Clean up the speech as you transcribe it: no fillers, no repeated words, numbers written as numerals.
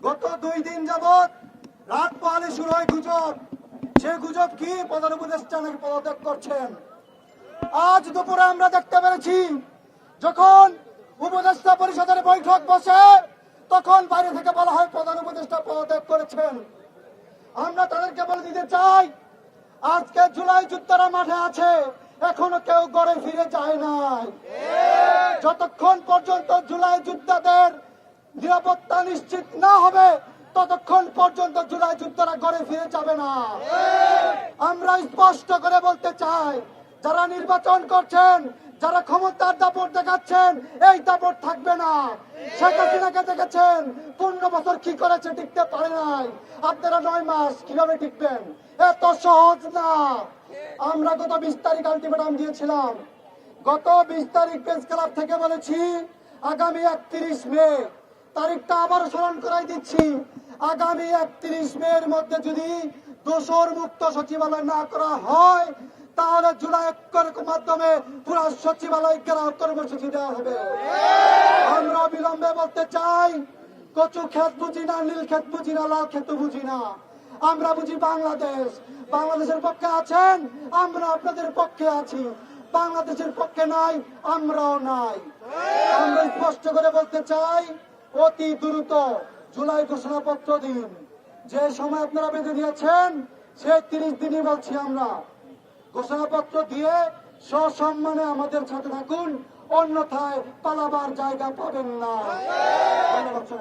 গত 2 দিন যাবৎ রাত পোহালে শুরু হয় গুজব। সে গুজব কি? প্রধান উপদেষ্টা নাকি পদত্যাগ করছেন। আজ দুপুরে আমরা দেখতে পেরেছি, যখন উপদেষ্টা পরিষদের বৈঠক বসে তখন বাইরে থেকে বলা হয় প্রধান উপদেষ্টা পদত্যাগ করেছেন। আমরা তাদেরকে বলে দিতে চাই, আজকে জুলাই যোদ্ধারা মাঠে আছে, এখনো কেউ ঘরে ফিরে যায় নাই। যতক্ষণ পর্যন্ত জুলাই যোদ্ধাদের নিরাপত্তা নিশ্চিত না হবে ততক্ষণ পর্যন্ত জুলাই যোদ্ধারা ঘরে ফিরে যাবে না। আমরা স্পষ্ট করে বলতে চাই, যারা নির্বাচন করছেন, যারা ক্ষমতার দাপট দেখাচ্ছেন, এই দাপট থাকবে না। শেখ হাসিনাকে দেখেছেন 15 বছর কি করেছে, টিকতে পারে নাই। আপনারা 9 মাস কিভাবে টিকবেন? এত সহজ না। আমরা গত 20 তারিখ আলটিমেটাম দিয়েছিলাম। গত 20 তারিখ প্রেস ক্লাব থেকে বলেছি, আগামী 31 মে তারিখটা আবার স্মরণ করাই দিচ্ছি। আগামী 31 মের মধ্যে যদি দোষর মুক্ত সচিবালয় না করা হয়, তাহলে জুলাই ঐক্যের মাধ্যমে পুরো সচিবালয় ঘেরাও কর্মসূচি দেওয়া হবে। আমরা বিলম্বে বলতে চাই, কচু ক্ষেত বুঝি না, নীল ক্ষেত বুঝি না, লাল ক্ষেত বুঝি না। আমরা বুঝি বাংলাদেশ। বাংলাদেশের পক্ষে আছেন, আমরা আপনাদের পক্ষে আছি। বাংলাদেশের পক্ষে নাই, আমরাও নাই। আমরা স্পষ্ট করে বলতে চাই, অতি দ্রুত জুলাই ঘোষণাপত্র দিন। যে সময় আপনারা বেঁধে দিয়েছেন সে 30 দিনই বলছি আমরা। ঘোষণাপত্র দিয়ে সসম্মানে আমাদের সাথে থাকুন, অন্যথায় পালাবার জায়গা পাবেন না। ধন্যবাদ।